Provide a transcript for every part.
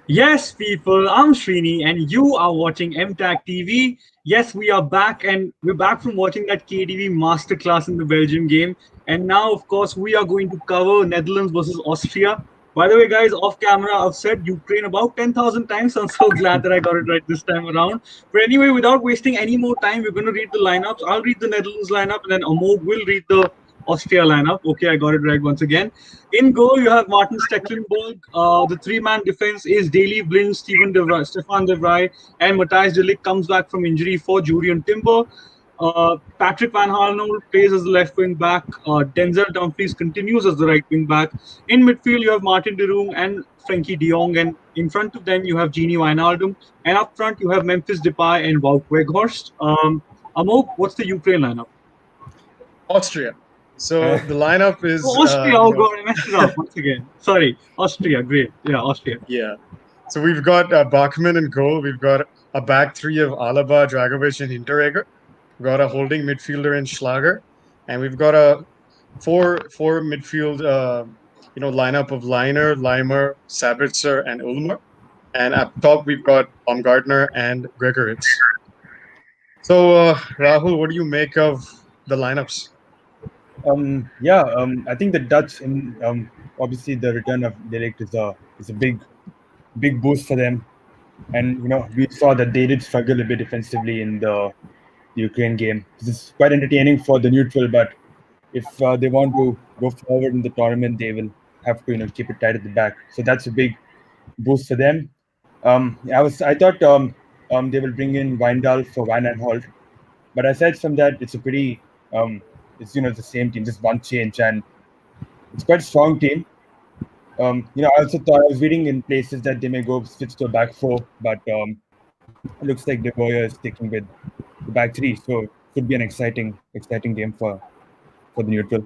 Yes, people, I'm Srini and you are watching MTAG TV. Yes, we are back and we're back from watching that KTV masterclass in the Belgium game. And now, of course, we are going to cover Netherlands versus Austria. By the way, guys, off camera, I've said Ukraine about 10,000 times. So I'm so glad that I got it right this time around. But anyway, without wasting any more time, we're going to read the lineups. I'll read the Netherlands lineup and then Amogh will read the Austria lineup. Okay, I got it right once again. In goal, you have Martin Stecklenburg. The three-man defense is Daley Blind, Stefan De Vrij, and Matthijs de Ligt comes back from injury for Julian Timber. Patrick Van Harnold plays as the left wing back. Denzel Dumfries continues as the right wing back. In midfield, you have Martin de Roon and Frenkie de Jong, and in front of them, you have Gini Wijnaldum. And up front, you have Memphis Depay and Wout Weghorst. Amogh, what's the Ukraine lineup? Austria. So the lineup is Austria. Oh god, I messed it up once again. Sorry, Austria. Great. Yeah, Austria. Yeah. So we've got Bachmann in goal. We've got a back three of Alaba, Dragovic, and Hinteregger. We've got a holding midfielder in Schlager, and we've got a four midfield lineup of Liner, Leimer, Sabitzer, and Ulmer. And up top we've got Baumgartner and Gregoritz. So Rahul, what do you make of the lineups? I think the Dutch, obviously the return of De Ligt is a big boost for them, and we saw that they did struggle a bit defensively in the Ukraine game. This is quite entertaining for the neutral, but if they want to go forward in the tournament, they will have to keep it tight at the back. So that's a big boost for them. I thought they will bring in Wijndal for Wijnaldum, but aside from that, it's a pretty it's the same team, just one change, and it's quite a strong team. I also thought I was reading in places that they may go switch to a back four, but it looks like De Boer is sticking with the back three, so it could be an exciting game for the neutral.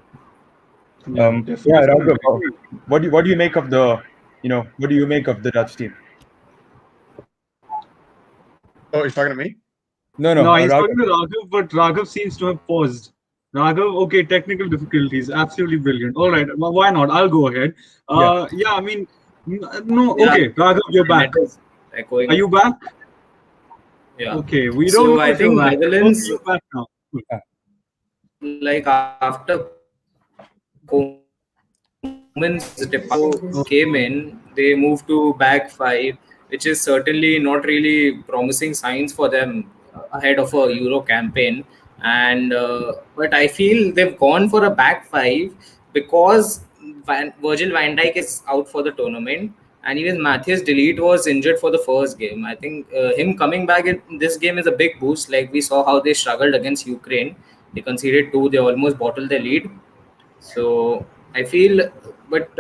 Raghav, what do you make of the Dutch team? Oh, you're talking to me? No, he's talking to Raghav, but Raghav seems to have paused. Raghav, okay, technical difficulties, absolutely brilliant. All right, why not? I'll go ahead. I mean, no, okay, Raghav, you're back. Are you back? Yeah. Okay, we don't. So I think Netherlands, back now. Like after Koeman's debut came in, they moved to back five, which is certainly not really promising signs for them ahead of a Euro campaign. And but I feel they've gone for a back five because Virgil van Dijk is out for the tournament, and even Matthias de Ligt was injured for the first game. I think him coming back in this game is a big boost. Like we saw how they struggled against Ukraine. They conceded two. They almost bottled their lead. So I feel, but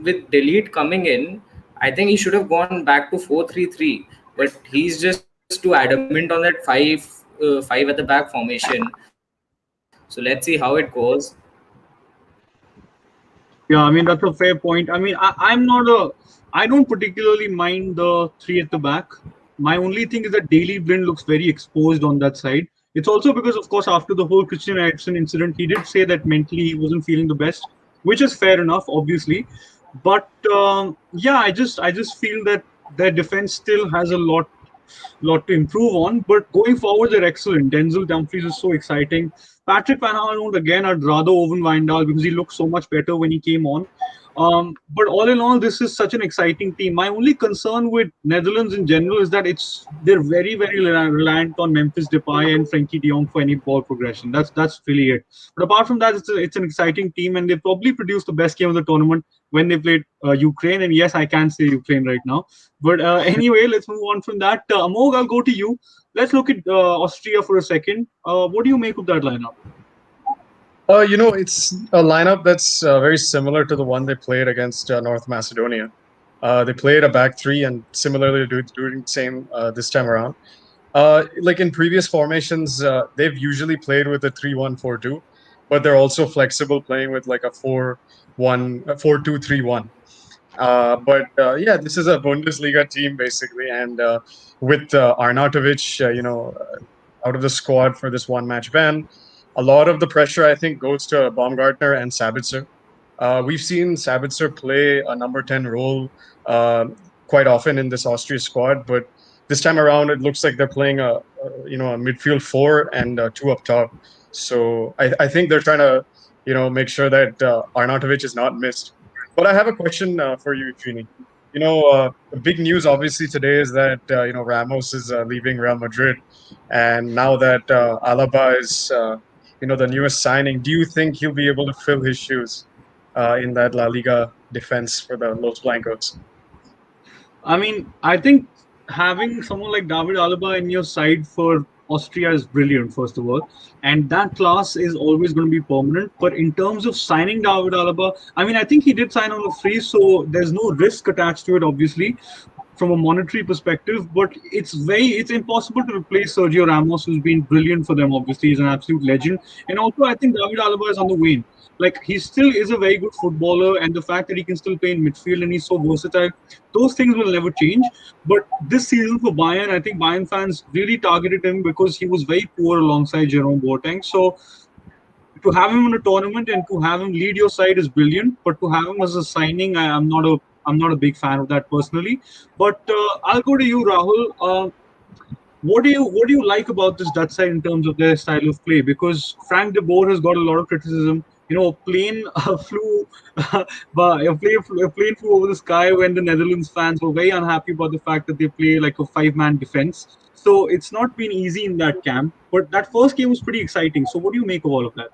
with de Ligt coming in, I think he should have gone back to 4-3-3. But he's just too adamant on that five at the back formation. So let's see how it goes. Yeah, I mean that's a fair point. I mean, I don't particularly mind the three at the back. My only thing is that Daley Blind looks very exposed on that side. It's also because, of course, after the whole Christian Eriksen incident, he did say that mentally he wasn't feeling the best, which is fair enough, obviously. But I just feel that their defense still has a lot to improve on. But going forward, they're excellent. Denzel Dumfries is so exciting. Patrick Van Harnold, again, I'd rather Owen Wijndal because he looked so much better when he came on. But all in all, this is such an exciting team. My only concern with Netherlands in general is that they're very, very reliant on Memphis Depay and Frenkie de Jong for any ball progression. That's really it. But apart from that, it's an exciting team, and they probably produced the best game of the tournament when they played Ukraine. And yes, I can say Ukraine right now. But anyway, let's move on from that. Amogh, I'll go to you. Let's look at Austria for a second. What do you make of that lineup? It's a lineup that's very similar to the one they played against North Macedonia. They played a back three and similarly doing the same this time around. Like in previous formations, they've usually played with a 3-1-4-2, but they're also flexible playing with like a 4-2-3-1. This is a Bundesliga team basically, and with Arnautovic, out of the squad for this one-match ban. A lot of the pressure, I think, goes to Baumgartner and Sabitzer. We've seen Sabitzer play a number 10 role quite often in this Austria squad. But this time around, it looks like they're playing a midfield four and two up top. So I think they're trying to make sure that Arnautovic is not missed. But I have a question for you, Srini. The big news obviously today is that Ramos is leaving Real Madrid, and now that Alaba is the newest signing, do you think he'll be able to fill his shoes in that La Liga defense for the Los Blancos? I mean, I think having someone like David Alaba in your side for Austria is brilliant, first of all. And that class is always going to be permanent. But in terms of signing David Alaba, I mean, I think he did sign on a free, so there's no risk attached to it, obviously, from a monetary perspective. But it's impossible to replace Sergio Ramos, who's been brilliant for them, obviously. He's an absolute legend. And also, I think David Alaba is on the wane. Like, he still is a very good footballer, and the fact that he can still play in midfield and he's so versatile, those things will never change. But this season for Bayern, I think Bayern fans really targeted him because he was very poor alongside Jerome Boateng. So to have him in a tournament and to have him lead your side is brilliant. But to have him as a signing, I'm not a big fan of that personally. But I'll go to you, Rahul. What do you like about this Dutch side in terms of their style of play? Because Frank de Boer has got a lot of criticism. A plane flew, but a plane flew over the sky when the Netherlands fans were very unhappy about the fact that they play like a five-man defense. So it's not been easy in that camp. But that first game was pretty exciting. So what do you make of all of that?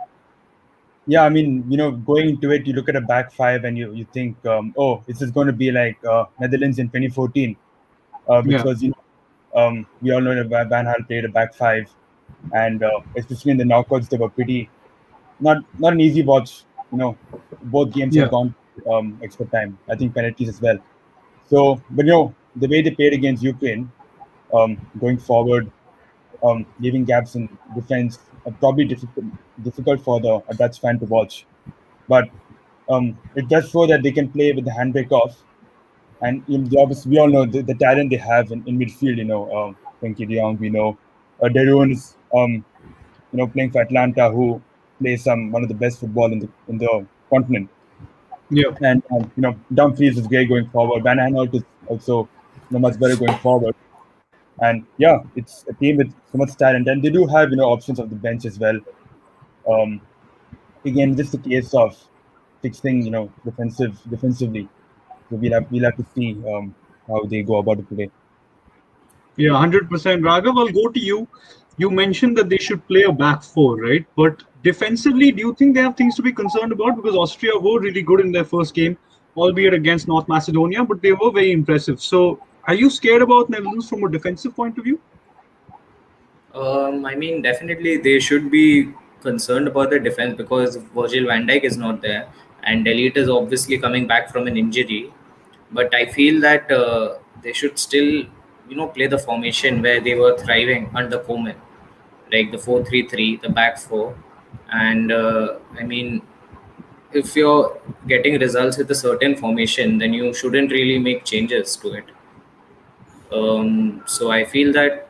Yeah, I mean, going into it, you look at a back five and you think, oh, this is going to be like Netherlands in 2014, Yeah, because we all know that Van Gaal played a back five, and especially in the knockouts, they were pretty not an easy watch. Both games yeah, have gone extra time. I think penalties as well. So, but the way they played against Ukraine, going forward, leaving gaps in defense, probably difficult for a Dutch fan to watch. But it does show that they can play with the handbrake off, and obviously we all know the talent they have in midfield. Frenkie de Jong, we know, De Roon is playing for Atlanta, who plays one of the best football in the continent. yeah. And Dumfries is great going forward. Van Aanholt is also much better going forward. And yeah, it's a team with so much talent, and they do have options of the bench as well. Um, Again, just a case of fixing defensively. So we'll have to see how they go about it today. Yeah, 100%. Raghav, I'll go to you. You mentioned that they should play a back four, right? But defensively, do you think they have things to be concerned about? Because Austria were really good in their first game, albeit against North Macedonia, but they were very impressive. So are you scared about Netherlands from a defensive point of view? I mean, definitely they should be concerned about the defense because Virgil van Dijk is not there, and Delete is obviously coming back from an injury. But I feel that they should still, play the formation where they were thriving under Koeman, like the 4-3-3, the back four. And I mean, if you're getting results with a certain formation, then you shouldn't really make changes to it. So I feel that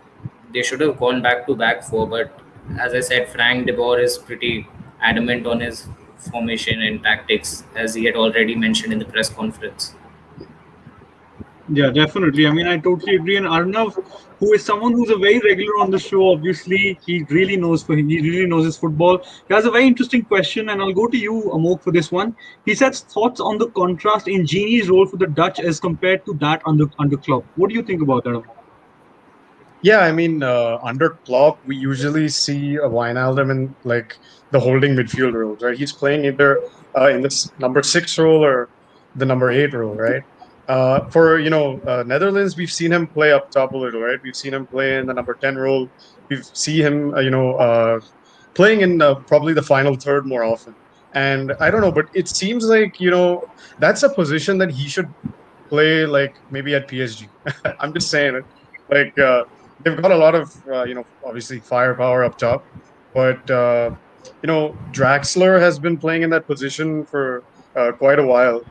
they should have gone back to back four, but as I said, Frank de Boer is pretty adamant on his formation and tactics, as he had already mentioned in the press conference. Yeah, definitely. I mean, I totally agree. And Arnav, who is someone who's a very regular on the show, obviously, he really knows his football. He has a very interesting question, and I'll go to you, Amogh, for this one. He says thoughts on the contrast in Genie's role for the Dutch as compared to that under Klopp. What do you think about that, Amogh? Yeah, I mean, under Klopp, we usually see a Wijnaldum in like the holding midfield role, right? He's playing either in this number 6 role or the number 8 role, right? For Netherlands, we've seen him play up top a little, right? We've seen him play in the number 10 role. We've seen him, playing in probably the final third more often. And I don't know, but it seems like that's a position that he should play like maybe at PSG. I'm just saying it. Like they've got a lot of obviously firepower up top, but Draxler has been playing in that position for quite a while.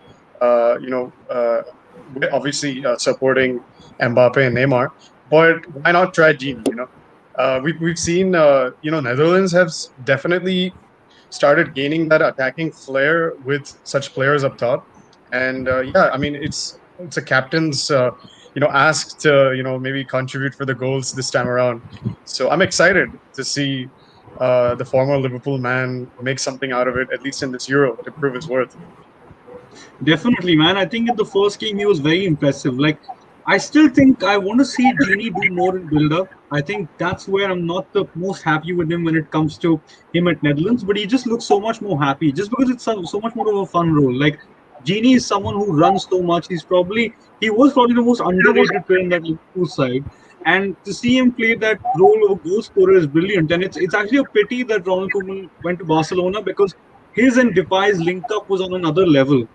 Uh, you know, uh, obviously supporting Mbappe and Neymar, but why not try Gini? We've seen Netherlands have definitely started gaining that attacking flair with such players up top, and yeah, I mean it's it's a captain's ask to maybe contribute for the goals this time around. So I'm excited to see the former Liverpool man make something out of it, at least in this Euro, to prove his worth. Definitely, man. I think in the first game he was very impressive. Like, I still think I want to see Genie do more in build-up. I think that's where I'm not the most happy with him when it comes to him at Netherlands. But he just looks so much more happy, just because it's so much more of a fun role. Like, Genie is someone who runs so much. He was probably the most underrated player in that Liverpool side. And to see him play that role of a goal scorer is brilliant. And it's actually a pity that Ronald Koeman went to Barcelona, because his and Depay's link up was on another level.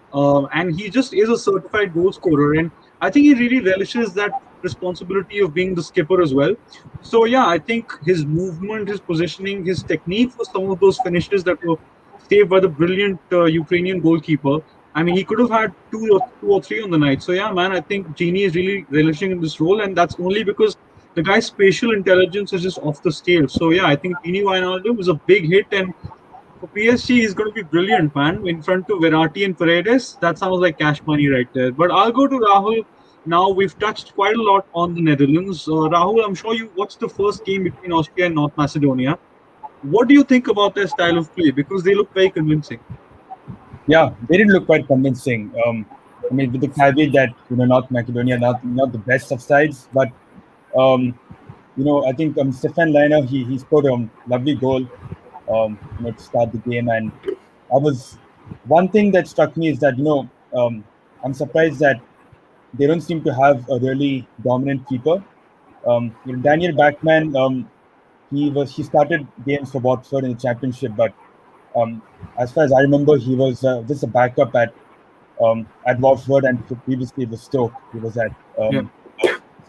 And he just is a certified goal scorer. And I think he really relishes that responsibility of being the skipper as well. So, yeah, I think his movement, his positioning, his technique for some of those finishes that were saved by the brilliant Ukrainian goalkeeper. I mean, he could have had two or three on the night. So, yeah, man, I think Genie is really relishing in this role. And that's only because the guy's spatial intelligence is just off the scale. So, yeah, I think Genie Wijnaldum was a big hit. And for PSG, he's going to be brilliant, man. In front of Verratti and Paredes, that sounds like cash money right there. But I'll go to Rahul. Now, we've touched quite a lot on the Netherlands. Rahul, I'm sure you watched the first game between Austria and North Macedonia. What do you think about their style of play? Because they look very convincing. Yeah, they did look quite convincing. I mean, with the caveat that North Macedonia not the best of sides, but I think Stefan Leiner he scored a lovely goal to start the game, and one thing that struck me is that I'm surprised that they don't seem to have a really dominant keeper. Daniel Bachmann, he started games for Watford in the Championship, but as far as I remember, he was just a backup at Watford, and previously with Stoke he was at.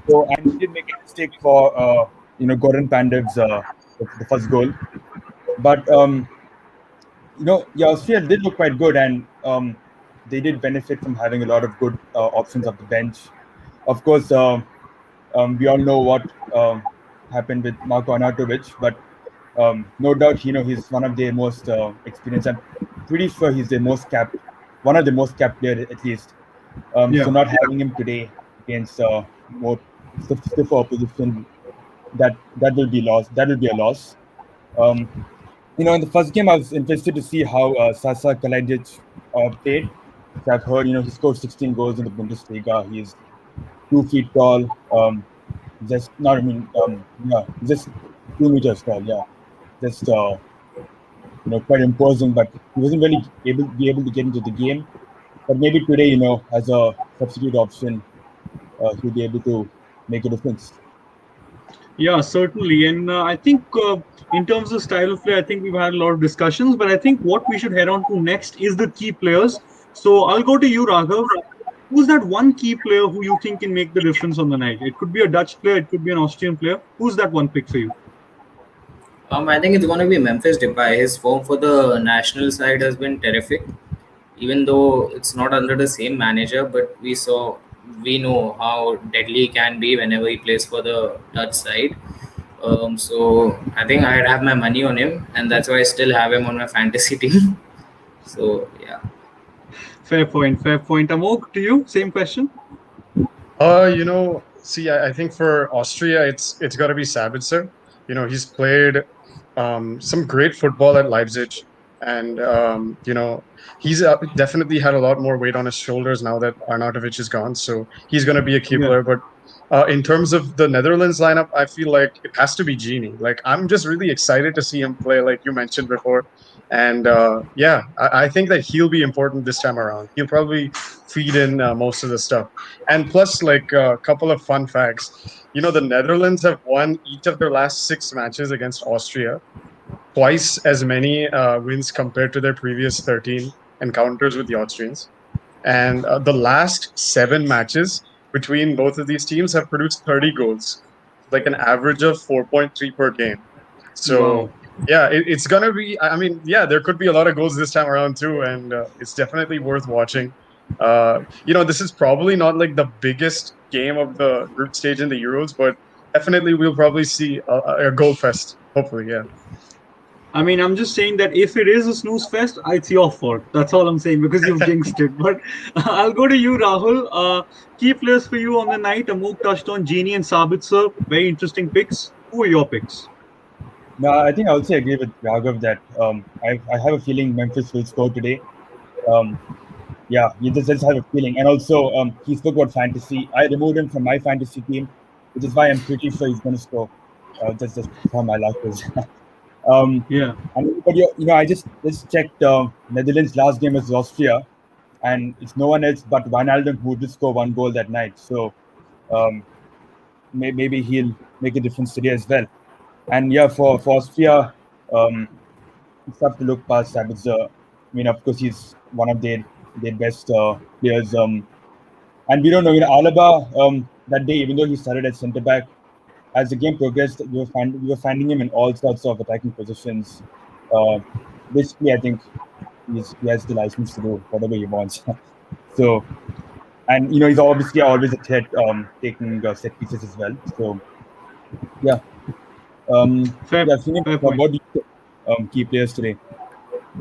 So, and he did make a mistake for Goran Pandev's the first goal, but Austria did look quite good, and they did benefit from having a lot of good options off the bench. Of course, we all know what happened with Marko Arnautovic, but no doubt, he's one of their most experienced. I'm pretty sure he's one of the most capped players at least. So not having him today against more stiffer opposition, that will be lost. That will be a loss. In the first game, I was interested to see how Sasa Kalajdzic played. So I've heard, he scored 16 goals in the Bundesliga. He's 2 feet tall. Just 2 meters tall. Yeah, just quite imposing. But he wasn't really able to get into the game. But maybe today, as a substitute option, he'll be able to make a difference. Yeah, certainly. And I think in terms of style of play, I think we've had a lot of discussions. But I think what we should head on to next is the key players. So I'll go to you, Raghav. Who's that one key player who you think can make the difference on the night? It could be a Dutch player, it could be an Austrian player. Who's that one pick for you? I think it's going to be Memphis Depay. His form for the national side has been terrific, even though it's not under the same manager. But we know how deadly he can be whenever he plays for the Dutch side. So I think I'd have my money on him, and that's why I still have him on my fantasy team. So yeah. Fair point. Amogh, to you, same question. See, I think for Austria, it's got to be Sabitzer. He's played some great football at Leipzig, and he's definitely had a lot more weight on his shoulders now that Arnautovic is gone. So he's going to be a key player. But in terms of the Netherlands lineup, I feel like it has to be Genie. Like, I'm just really excited to see him play, like you mentioned before. And I think that he'll be important this time around. He'll probably feed in most of the stuff. And plus, like a couple of fun facts. The Netherlands have won each of their last 6 matches against Austria. Twice as many wins compared to their previous 13 encounters with the Austrians. And the last 7 matches between both of these teams have produced 30 goals, like an average of 4.3 per game. So, wow. Yeah, it's going to be, there could be a lot of goals this time around too, and it's definitely worth watching. This is probably not like the biggest game of the group stage in the Euros, but definitely we'll probably see a goal fest, hopefully, yeah. I mean, I'm just saying that if it is a snooze fest, it's your fault. That's all I'm saying because you've jinxed it. But I'll go to you, Rahul. Key players for you on the night. Amogh touched on Genie and Sabit, sir. Very interesting picks. Who are your picks? No, I think I also agree with Raghav that I have a feeling Memphis will score today. Um, yeah, you just have a feeling. And also, he spoke about fantasy. I removed him from my fantasy team, which is why I'm pretty sure he's going to score. Just how my luck is. Yeah. But I just checked Netherlands' last game was Austria, and it's no one else but Wijnaldum who did score one goal that night. So um, maybe he'll make a difference today as well. And yeah, for Austria, it's tough to look past Sabitzer. I mean, of course, he's one of their best players. And we don't know, Alaba that day, even though he started at centre back, as the game progressed, we were finding him in all sorts of attacking positions. Uh, Basically, I think he has the license to do whatever he wants. So, and he's obviously always a threat, taking set pieces as well. So, yeah, Fair, Srini, fair point. what do you think, key players today?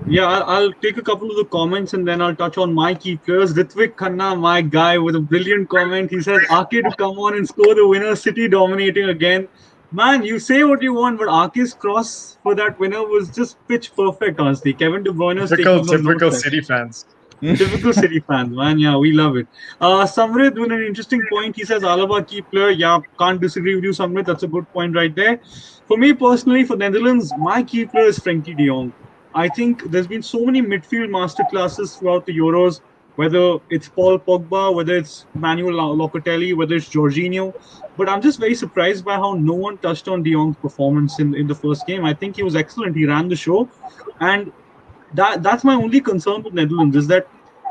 Yeah, I'll take a couple of the comments and then I'll touch on my key players. Ritvik Khanna, my guy, with a brilliant comment. He says, Ake to come on and score the winner, City dominating again. Man, you say what you want, but Ake's cross for that winner was just pitch perfect, honestly. Kevin De Bruyne's Typical, taking some notes typical there. City fans. Typical City fans, man. Yeah, we love it. Samrit with an interesting point. He says Alaba key player. Yeah, can't disagree with you, Samrit. That's a good point right there. For me personally, for Netherlands, my key player is Frenkie de Jong. I think there's been so many midfield masterclasses throughout the Euros, whether it's Paul Pogba, whether it's Manuel Locatelli, whether it's Jorginho. But I'm just very surprised by how no one touched on de Jong's performance in the first game. I think he was excellent. He ran the show. And that's my only concern with Netherlands is that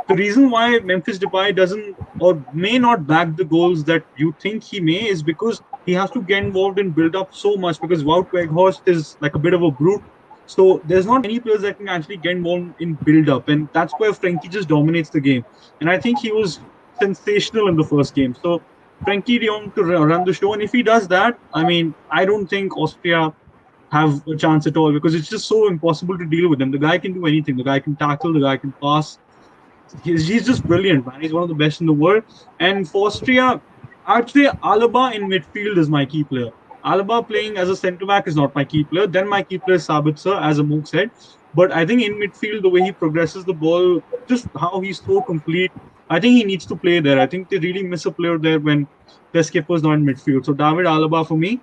the reason why Memphis Depay doesn't or may not back the goals that you think he may is because he has to get involved in build up so much because Wout Weghorst is like a bit of a brute. So there's not many players that can actually get involved in build up, and that's where Frenkie just dominates the game. And I think he was sensational in the first game. So Frenkie de Jong to run the show, and if he does that, I mean, I don't think Austria have a chance at all because it's just so impossible to deal with him. The guy can do anything. The guy can tackle. The guy can pass. He's just brilliant, man. He's one of the best in the world. And for Austria, I'd say Alaba in midfield is my key player. Alaba playing as a centre back is not my key player. Then my key player is Sabitzer, as Amogh said. But I think in midfield, the way he progresses the ball, just how he's so complete, I think he needs to play there. I think they really miss a player there when their skipper's not in midfield. So David Alaba for me.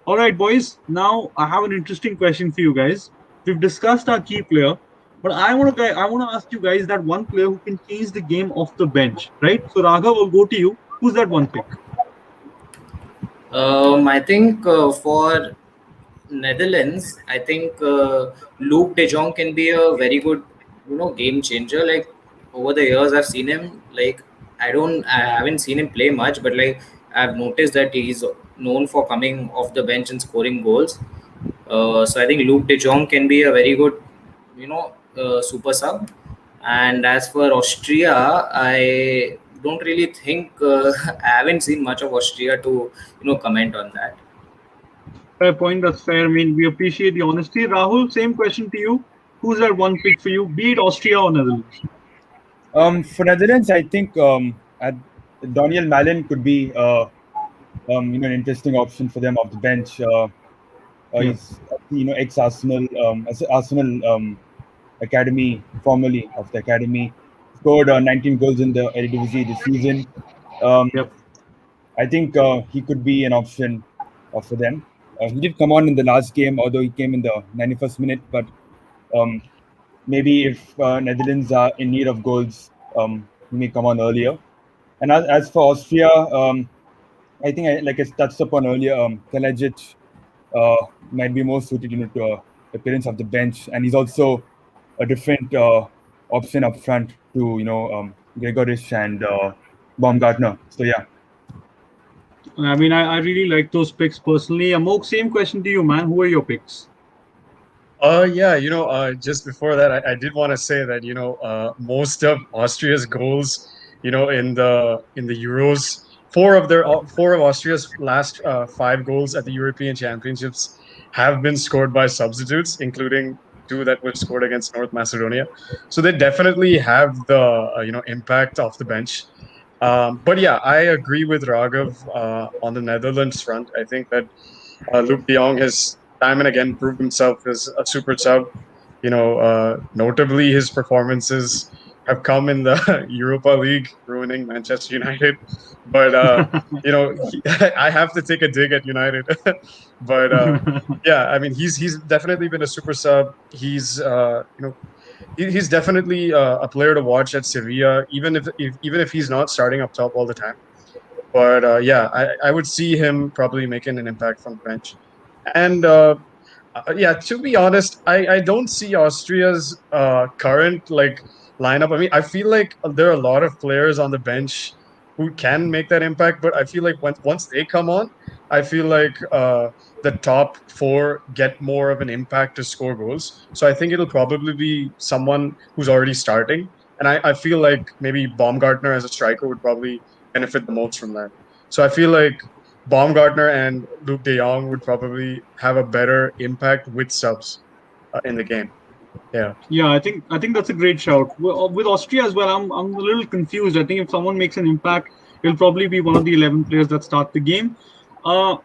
All right, boys. Now I have an interesting question for you guys. We've discussed our key player, but I want to ask you guys that one player who can change the game off the bench, right? So Raghav, will go to you. Who's that one pick? I think for Netherlands, I think Luke De Jong can be a very good, game changer. Like over the years, I've seen him. Like I haven't seen him play much, but like I've noticed that he's known for coming off the bench and scoring goals. So I think Luke De Jong can be a very good, super sub. And as for Austria, I don't really think I haven't seen much of Austria to comment on that. Fair point. That's fair. I mean, we appreciate the honesty. Rahul, same question to you. Who's that one pick for you? Be it Austria or Netherlands. For Netherlands, I think Daniel Malin could be an interesting option for them off the bench. Yeah. He's ex Arsenal, Arsenal academy, formerly of the academy, scored 19 goals in the Eredivisie this season. Um, Yep. I think he could be an option for them. He did come on in the last game, although he came in the 91st minute. But um, maybe if Netherlands are in need of goals, he may come on earlier. And as for Austria, I think, like I touched upon earlier, Kalajic might be more suited to appearance of the bench, and he's also a different option up front to Gregorish and Baumgartner. So yeah. I mean, I really like those picks personally. Amok, same question to you, man. Who are your picks? Yeah, just before that, I did want to say that most of Austria's goals, in the Euros, four of Austria's last 5 goals at the European Championships have been scored by substitutes, including two that were scored against North Macedonia. So they definitely have the impact off the bench. But yeah, I agree with Raghav on the Netherlands front. I think that Luke de Jong has time and again proved himself as a super sub. Notably, his performances have come in the Europa League, ruining Manchester United. But I have to take a dig at United. But yeah, I mean, he's definitely been a super sub. He's definitely a player to watch at Sevilla, even if he's not starting up top all the time. But yeah, I would see him probably making an impact from the bench. And yeah, to be honest, I don't see Austria's current lineup. I mean, I feel like there are a lot of players on the bench who can make that impact, but I feel like once they come on, I feel like the top four get more of an impact to score goals. So I think it'll probably be someone who's already starting, and I feel like maybe Baumgartner as a striker would probably benefit the most from that. So I feel like Baumgartner and Luke de Jong would probably have a better impact with subs in the game. Yeah. Yeah, I think that's a great shout. With Austria as well, I'm a little confused. I think if someone makes an impact, it'll probably be one of the 11 players that start the game. Uh,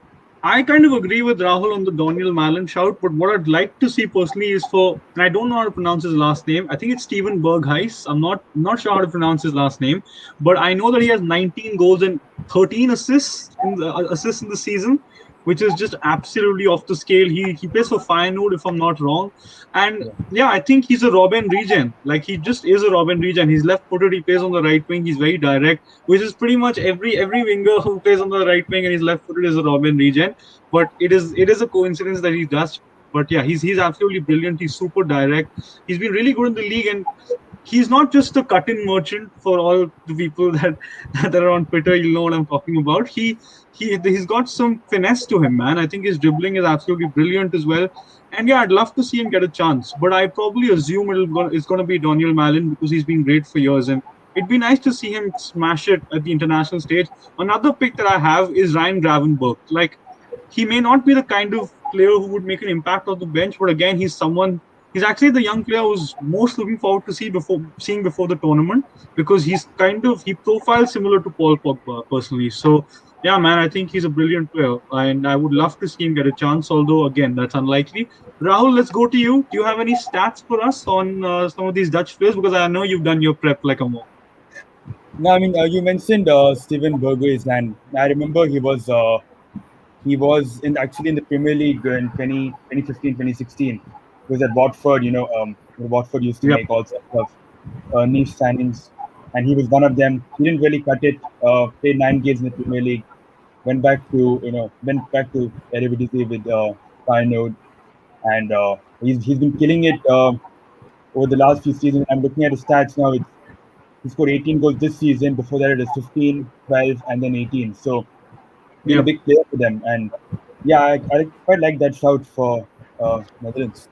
I kind of agree with Rahul on the Daniel Malen shout, but what I'd like to see personally is and I don't know how to pronounce his last name. I think it's Steven Berghuis. I'm not sure how to pronounce his last name, but I know that he has 19 goals and 13 assists in the season, which is just absolutely off the scale. He plays for Feyenoord, if I'm not wrong, and yeah, I think he's a Robin regen. Like, he just is a Robin regen. He's left-footed. He plays on the right wing. He's very direct, which is pretty much every winger who plays on the right wing and he's left-footed is a Robin regen. But it is a coincidence that he's Dutch. But yeah, he's absolutely brilliant. He's super direct. He's been really good in the league, and he's not just a cut-in merchant. For all the people that are on Twitter, you'll know what I'm talking about. He's got some finesse to him, man. I think his dribbling is absolutely brilliant as well. And yeah, I'd love to see him get a chance, but I probably assume it's going to be Daniel Malen because he's been great for years, and it'd be nice to see him smash it at the international stage. Another pick that I have is Ryan Gravenberch. Like, he may not be the kind of player who would make an impact on the bench, but again, he's actually the young player who's most looking forward to seeing before the tournament, because he profiles similar to Paul Pogba personally. So yeah, man, I think he's a brilliant player, and I would love to see him get a chance. Although again, that's unlikely. Rahul, let's go to you. Do you have any stats for us on some of these Dutch players? Because I know you've done your prep like Amogh. No, I mean, you mentioned Steven Berghuis, and I remember he was actually in the Premier League in 2015, 2016. He was at Watford. Watford used to Yep. make all sorts of niche signings, and he was one of them. He didn't really cut it. Played 9 games in the Premier League. Went back to Eredivisie with Feyenoord, and he's been killing it over the last few seasons. I'm looking at his stats now. He scored 18 goals this season. Before that, it was 15, 12, and then 18. So he's a big player for them. And yeah, I quite like that shout for Netherlands.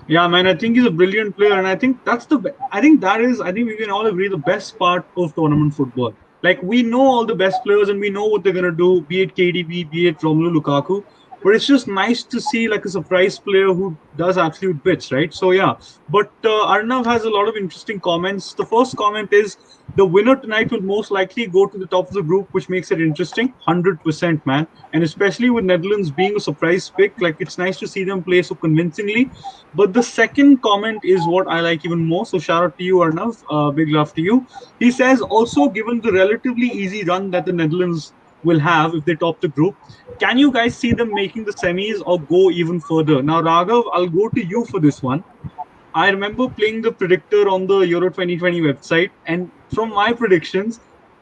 Yeah, man, I think he's a brilliant player, and I think I think we can all agree the best part of tournament football. Like, we know all the best players and we know what they're gonna do, be it KDB, be it Romelu Lukaku. But it's just nice to see like a surprise player who does absolute bits, right? So yeah. But Arnav has a lot of interesting comments. The first comment is the winner tonight will most likely go to the top of the group, which makes it interesting. 100%, man. And especially with Netherlands being a surprise pick, like, it's nice to see them play so convincingly. But the second comment is what I like even more. So shout out to you, Arnav. Big love to you. He says, also, given the relatively easy run that the Netherlands will have if they top the group, can you guys see them making the semis or go even further? Now, Raghav, I'll go to you for this one. I remember playing the predictor on the Euro 2020 website, and from my predictions,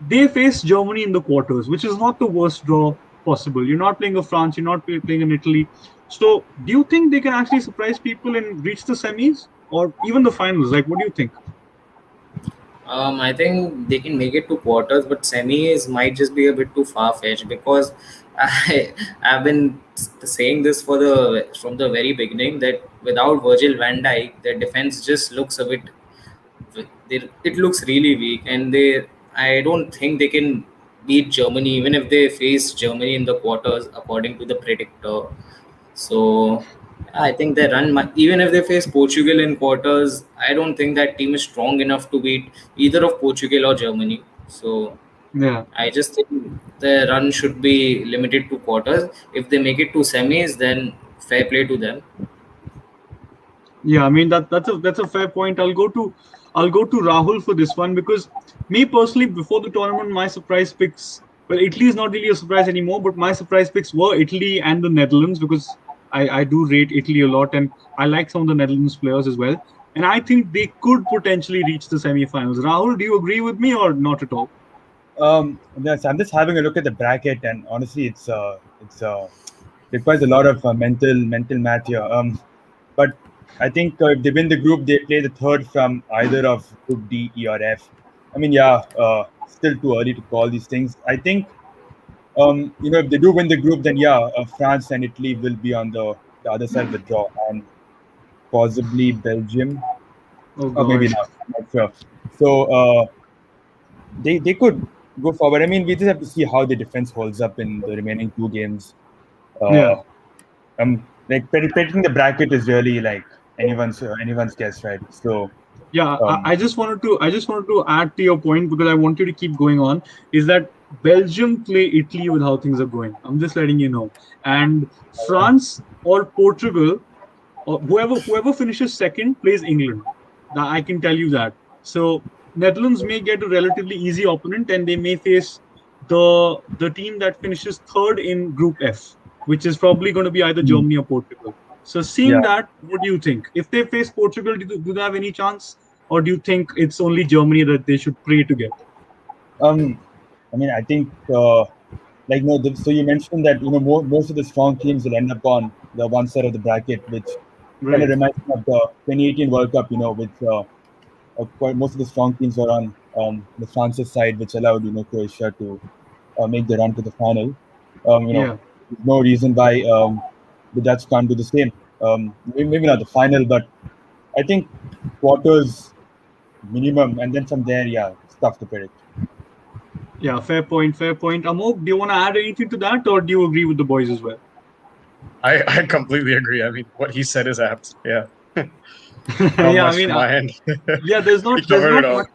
they face Germany in the quarters, which is not the worst draw possible. You're not playing a France, you're not playing an Italy. So do you think they can actually surprise people and reach the semis or even the finals? Like, what do you think? I think they can make it to quarters, but semis might just be a bit too far-fetched, because I've been saying this from the very beginning, that without Virgil van Dijk, their defense just looks a bit. It looks really weak, and I don't think they can beat Germany even if they face Germany in the quarters, according to the predictor. So I think they run. Even if they face Portugal in quarters, I don't think that team is strong enough to beat either of Portugal or Germany. So Yeah. I just think the run should be limited to quarters. If they make it to semis, then fair play to them. Yeah, I mean that's a fair point. I'll go to Rahul for this one because me personally, before the tournament, my surprise picks. Well, Italy is not really a surprise anymore, but my surprise picks were Italy and the Netherlands because I do rate Italy a lot and I like some of the Netherlands players as well. And I think they could potentially reach the semi-finals. Rahul, do you agree with me or not at all? Yes, I'm just having a look at the bracket, and honestly, it's requires a lot of mental math here. But I think if they win the group, they play the third from either of Group D, E, or F. I mean, yeah, still too early to call these things. I think if they do win the group, then yeah, France and Italy will be on the other side of the draw, and possibly Belgium, Oh or maybe God. not. I'm not sure. So they could go forward. I mean, we just have to see how the defense holds up in the remaining two games. Yeah. Uh, like predicting the bracket is really like anyone's guess, right? So Yeah, um, I just wanted to add to your point because I want you to keep going on. Is that Belgium play Italy with how things are going? I'm just letting you know. And France or Portugal or whoever finishes second plays England. I can tell you that. So Netherlands may get a relatively easy opponent, and they may face the team that finishes third in Group F, which is probably going to be either hmm, Germany or Portugal. So yeah. seeing that, what do you think? If they face Portugal, do they have any chance, or do you think it's only Germany that they should pray to get? Um, I mean, I think like no. So you mentioned that most of the strong teams will end up on the one side of the bracket, which kind of Right. reminds me of the 2018 World Cup. Which quite most of the strong teams were on the France's side, which allowed Croatia to make the run to the final. Yeah. There's no reason why the Dutch can't do the same. Maybe not the final, but I think quarters minimum, and then from there, yeah, it's tough to predict. Yeah. Fair point. Fair point. Amok, do you want to add anything to that, or do you agree with the boys as well? I completely agree. I mean, what he said is apt. Yeah, not Yeah. I much mean, from my end. yeah. There's We not. There's covered it not all. much.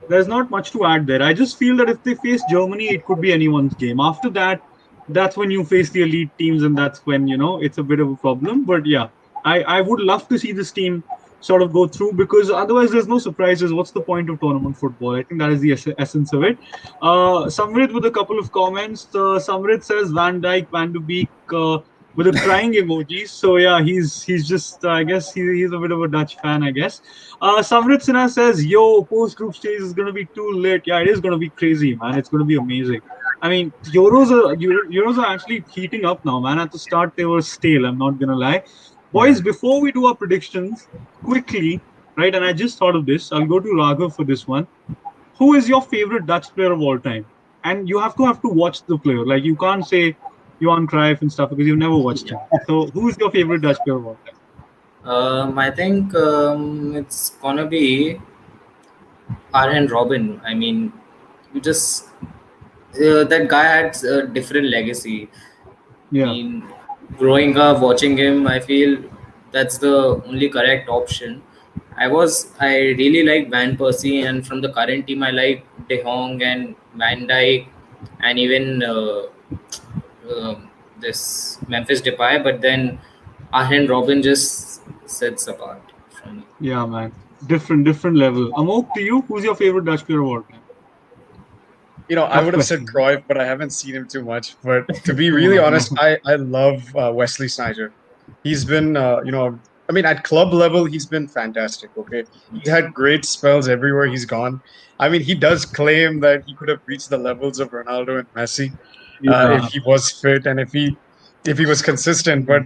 There's not much to add there. I just feel that if they face Germany, it could be anyone's game. After that, that's when you face the elite teams, and that's when it's a bit of a problem. But yeah, I would love to see this team sort of go through because otherwise there's no surprises. What's the point of tournament football? I think that is the essence of it. Samrit with a couple of comments. Samrit says Van Dijk, Van de Beek. With a crying emoji. So yeah, he's just I guess he's a bit of a Dutch fan, I guess. Samrit Sinha says, "Yo, post group stage is gonna be too late." Yeah, it is gonna be crazy, man. It's gonna be amazing. I mean, Euros are actually heating up now, man. At the start they were stale. I'm not gonna lie, Yeah. boys. Before we do our predictions, quickly, right? And I just thought of this. I'll go to Raghav for this one. Who is your favorite Dutch player of all time? And you have to watch the player. Like you can't say Johan Cruyff and stuff because you've never watched him. So who is your favorite Dutch player of all time? I think it's gonna be Arjen Robin. I mean, you just that guy had a different legacy. I Yeah. mean, growing up watching him, I feel that's the only correct option. I really like Van Persie, and from the current team, I like De Jong and Van Dijk, and even this Memphis Depay. But then Arjen Robin just sets apart from me. Yeah, man. Different level. Amok, to you, who's your favorite Dutch player of all time? I Tough would have said question. Cruyff, but I haven't seen him too much. But to be Come really on, honest, man. I love Wesley Sneijder. He's been, I mean, at club level, he's been fantastic. Okay, he's had great spells everywhere he's gone. I mean, he does claim that he could have reached the levels of Ronaldo and Messi if Yeah. he was fit and if he was consistent. But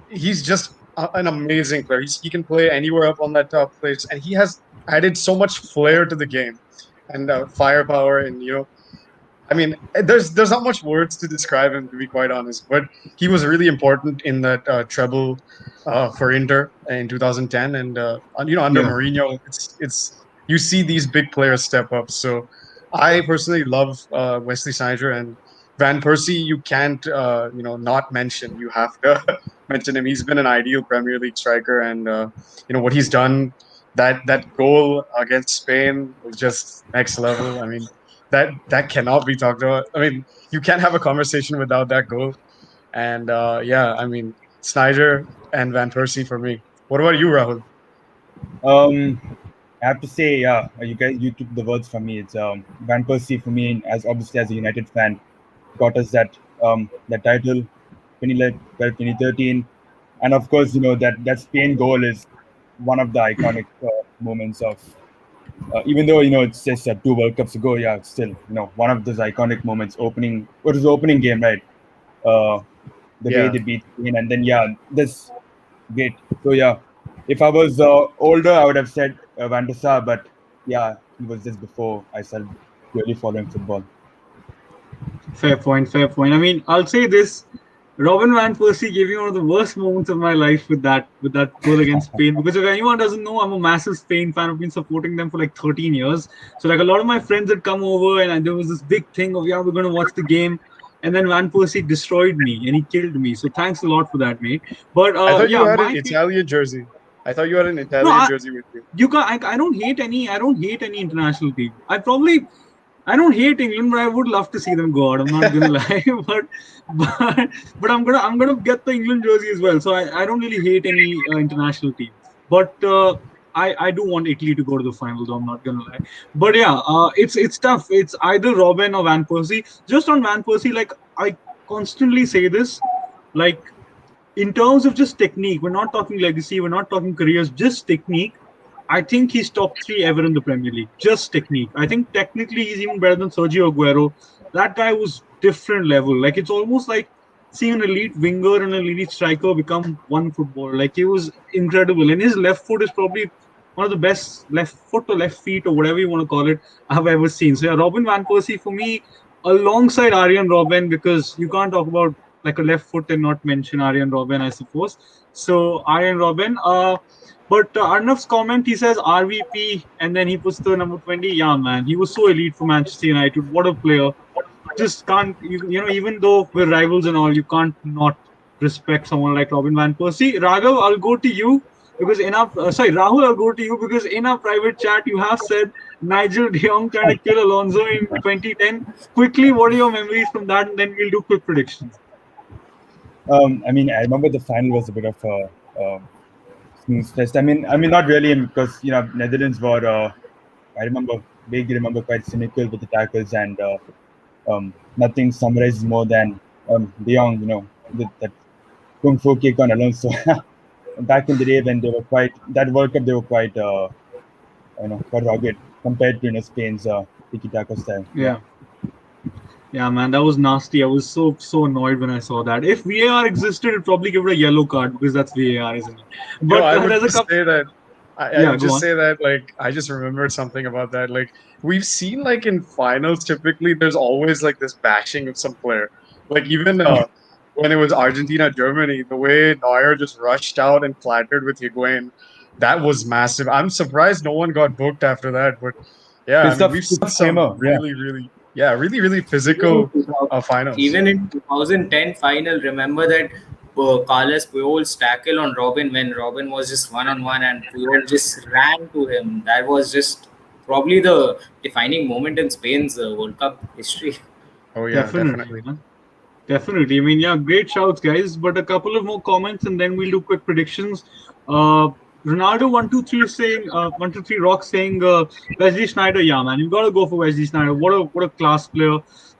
he's just an amazing player. He can play anywhere up on that top place, and he has added so much flair to the game and firepower. And I mean, there's not much words to describe him, to be quite honest. But he was really important in that treble for Inter in 2010, and under Yeah. Mourinho, it's you see these big players step up. So I personally love Wesley Sneijder, and Van Persie, you can't not mention. You have to mention him. He's been an ideal Premier League striker, and what he's done. That goal against Spain was just next level. I mean, that cannot be talked about. I mean, you can't have a conversation without that goal. And I mean, Snyder and Van Persie for me. What about you, Rahul? I have to say, yeah, you took the words from me. It's Van Persie for me, as obviously as a United fan, got us that title, 2012, 2013, and of course, that Spain goal is one of the iconic moments of. Even though it's just 2 World Cups ago, yeah, still one of those iconic moments. What was the opening game, right? The way Yeah. they beat Spain, and then this great. So if I was older, I would have said Van der Sar, but yeah, he was just before I started really following football. Fair point. Fair point. I mean, I'll say this: Robin van Persie gave me one of the worst moments of my life with that goal against Spain. Because if anyone doesn't know, I'm a massive Spain fan. I've been supporting them for like 13 years. So like a lot of my friends had come over, and there was this big thing of we're going to watch the game. And then Van Persie destroyed me and he killed me. So thanks a lot for that, mate. But I thought you had my an Italian jersey. I thought you had an no, Italian jersey with you. you can I don't hate any international team. I don't hate England, but I would love to see them go out. I'm not gonna lie, but I'm gonna get the England jersey as well. So I don't really hate any international team, but I do want Italy to go to the final, though I'm not gonna lie. But yeah, it's tough. It's either Robin or Van Persie. Just on Van Persie, like I constantly say this, like in terms of just technique, we're not talking legacy, we're not talking careers, just technique. I think he's top 3 ever in the Premier League. Just technique. I think technically he's even better than Sergio Aguero. That guy was different level. Like it's almost like seeing an elite winger and an elite striker become one footballer. Like he was incredible. And his left foot is probably one of the best left foot or left feet or whatever you want to call it I've ever seen. So yeah, Robin van Persie for me, alongside Arjen Robben, because you can't talk about like a left foot and not mention Arjen Robben, I suppose. So Arjen Robben. But Arnav's comment, he says RVP, and then he puts the number 20. Yeah, man, he was so elite for Manchester United. What a player! Just can't, even though we're rivals and all, you can't not respect someone like Robin van Persie. Raghav, I'll go to you because Rahul, I'll go to you because in our private chat you have said Nigel de Jong trying to kill Alonso in 2010. Quickly, what are your memories from that? And then we'll do quick predictions. I mean, I remember the final was a bit of a smooth test. I mean, not really, because Netherlands were. I vaguely remember, quite cynical with the tackles, and nothing summarizes more than De Jong. That kung fu kick on Alonso. Back in the day when they were that World Cup, they were quite quite rugged compared to Spain's tiki-taka style. Yeah, man, that was nasty. I was so annoyed when I saw that. If VAR existed, it'd probably give it a yellow card because that's VAR, isn't it? But I would say that. I would just say that, like, I just remembered something about that. Like, we've seen, like, in finals, typically, there's always, like, this bashing of some player. Like, even when it was Argentina-Germany, the way Neuer just rushed out and flattered with Higuain, that was massive. I'm surprised no one got booked after that. But, yeah, I mean, we've seen some really physical finals. Even in 2010 final, remember that Carlos Puyol's tackle on Robin when Robin was just one-on-one and Puyol just ran to him. That was just probably the defining moment in Spain's World Cup history. Oh, yeah, definitely. I mean, yeah, great shouts, guys. But a couple of more comments and then we'll do quick predictions. Ronaldo 123 saying 123 Rock saying Wesley Sneijder. Yeah, man, you gotta go for Wesley Sneijder. What a class player.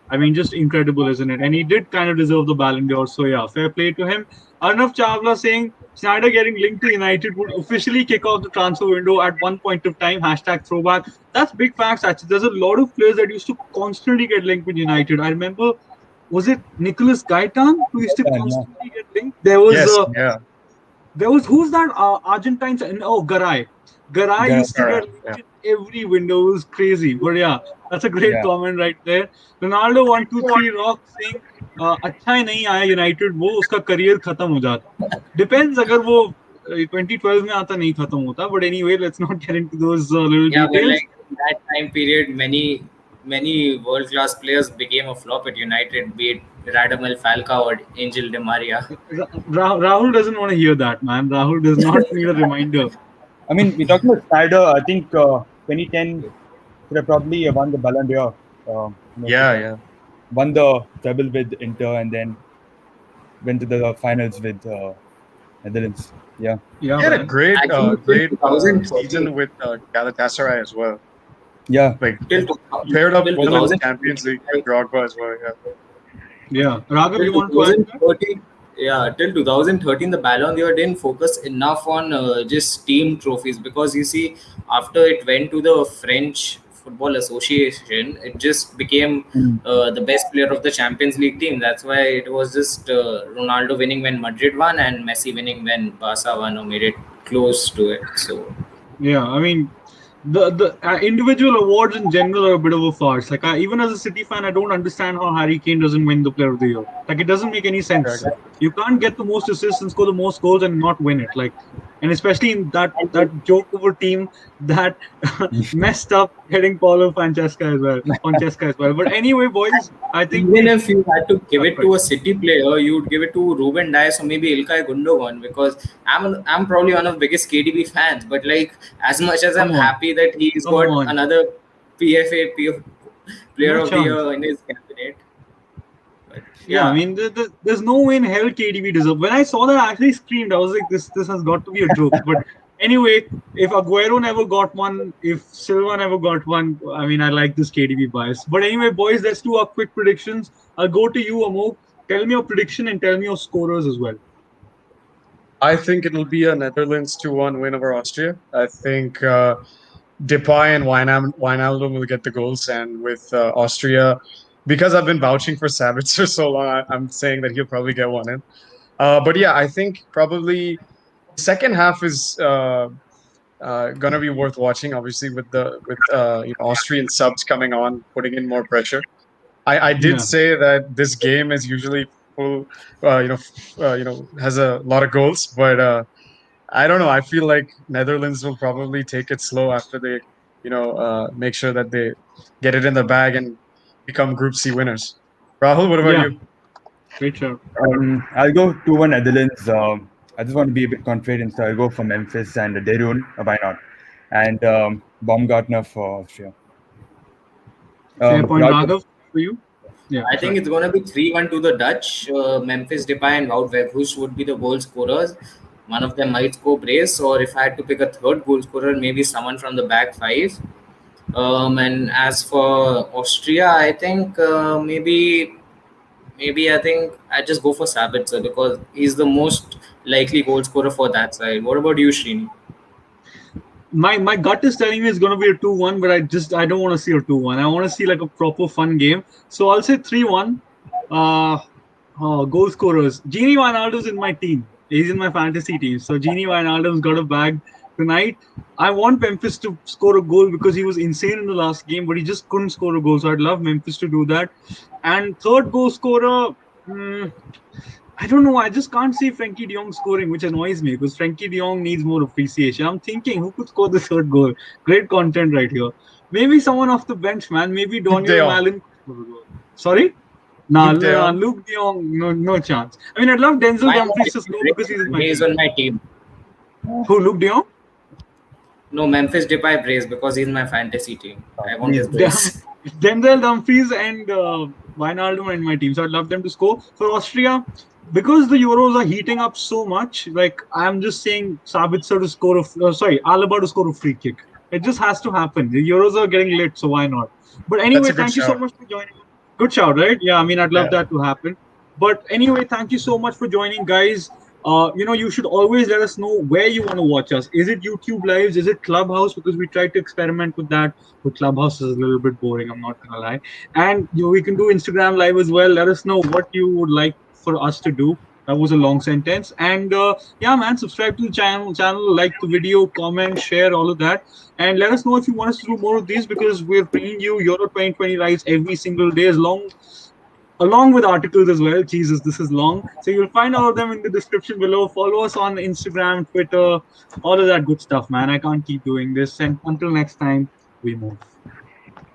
I mean, just incredible, isn't it? And he did kind of deserve the Ballon d'Or. So yeah, fair play to him. Arnav Chawla saying Sneijder getting linked to United would officially kick off the transfer window at one point of time. #throwback. That's big facts. Actually, there's a lot of players that used to constantly get linked with United. I remember, was it Nicolas Gaitan who used to constantly get linked? There was There was who's that Argentine? Garay. Garay used to get linked in every window. It was crazy. But yeah, that's a great comment right there. Ronaldo 123 Rock saying अच्छा ही नहीं आया United वो उसका career खत्म हो जाता. Depends अगर वो 2012 में आता नहीं खत्म होता. But anyway, let's not get into those little details. But like that time period, many world-class players became a flop at United, be it Radamel Falcao or Angel Di Maria. Rahul doesn't want to hear that, man. Rahul does not need a reminder. I mean, we're talking about Snyder. I think 2010 should have probably won the Ballon d'Or. Yeah. Won the treble with Inter and then went to the finals with Netherlands. Yeah. Yeah, He had a man. great, Actually, great 2014. season with Galatasaray as well. Yeah. Like Till paired up till well in the 2000 Champions League with Drogba as well. Yeah. Raghav, till you want to add that? 2013, yeah, till 2013, the Ballon d'Or didn't focus enough on just team trophies, because you see, after it went to the French Football Association, it just became the best player of the Champions League team. That's why it was just Ronaldo winning when Madrid won and Messi winning when Barca won, or made it close to it. So Yeah, I mean, the individual awards in general are a bit of a farce. Like, even as a City fan, I don't understand how Harry Kane doesn't win the Player of the Year. Like, it doesn't make any sense. Exactly. You can't get the most assists and score the most goals and not win it. Like, and especially in that joke over team that messed up getting Paulo Francesca as well. But anyway, boys, I think even if you had to give it to a City player, you would give it to Ruben Dias or maybe Ilkay Gundogan, because I'm probably one of the biggest KDB fans. But like, as much as I'm Come on. happy that he's Come got on. another PFA Player No of the chance. Year in his cabinet. But Yeah, I mean, there's no way in hell KDB deserves. When I saw that, I actually screamed. I was like, this has got to be a joke. But anyway, if Aguero never got one, if Silva never got one, I mean, I like this KDB bias. But anyway, boys, let's do our quick predictions. I'll go to you, Amogh. Tell me your prediction and tell me your scorers as well. I think it'll be a Netherlands 2-1 win over Austria. I think Depay and Wijnaldum will get the goals, and with Austria, because I've been vouching for Savage for so long, I'm saying that he'll probably get one in. But yeah, I think probably the second half is gonna be worth watching. Obviously, with Austrian subs coming on, putting in more pressure. I did Yeah. say that this game is usually full, has a lot of goals, but I don't know. I feel like Netherlands will probably take it slow after they, make sure that they get it in the bag and become Group C winners. Rahul, what about Yeah. you? Great shout. I'll go 2-1 Netherlands. I just want to be a bit confident, so I'll go for Memphis and Derun. Why not? And Baumgartner for Austria. Fair point, Raghav, Raghav, for you. Yeah. I think it's going to be 3-1 to the Dutch. Memphis Depay and Wout Weghorst would be the goal scorers. One of them might score brace, or if I had to pick a third goal scorer, maybe someone from the back five. And as for Austria, I think maybe I think I just go for Sabitzer, because he's the most likely goal scorer for that side. What about you, Srini? My gut is telling me it's going to be a 2-1, but I don't want to see a 2-1. I want to see like a proper fun game. So I'll say 3-1. Goal scorers. Gini Wijnaldum's in my team. He's in my fantasy team. So Gini Wijnaldum's got a bag tonight. I want Memphis to score a goal because he was insane in the last game, but he just couldn't score a goal. So I'd love Memphis to do that. And third goal scorer, I don't know. I just can't see Frenkie de Jong scoring, which annoys me because Frenkie de Jong needs more appreciation. I'm thinking who could score the third goal? Great content right here. Maybe someone off the bench, man. Maybe Daniel Allen. Sorry? Nah, Luke de Jong, no chance. I mean, I'd love Denzel Dumfries to score because he's on my team. Who, Luke de Jong? No, Memphis Depay brace because he's my fantasy team. I want his brace. Denzel Dumfries and Wijnaldum in my team. So I'd love them to score. For Austria, because the Euros are heating up so much, like I'm just saying Sabitzer to score Alaba to score a free kick. It just has to happen. The Euros are getting lit, so why not? But anyway, thank you so much for joining. Good shout, right? Yeah, I mean, I'd love that to happen. But anyway, thank you so much for joining, guys. You should always let us know where you want to watch us. Is it YouTube Lives? Is it Clubhouse? Because we tried to experiment with that. But Clubhouse is a little bit boring, I'm not going to lie. And we can do Instagram Live as well. Let us know what you would like for us to do. That was a long sentence. And subscribe to the channel, like the video, comment, share, all of that. And let us know if you want us to do more of these, because we're bringing you Euro 2020 lives every single day, along with articles as well. Jesus, this is long. So you'll find all of them in the description below. Follow us on Instagram, Twitter, all of that good stuff, man. I can't keep doing this. And until next time, we move.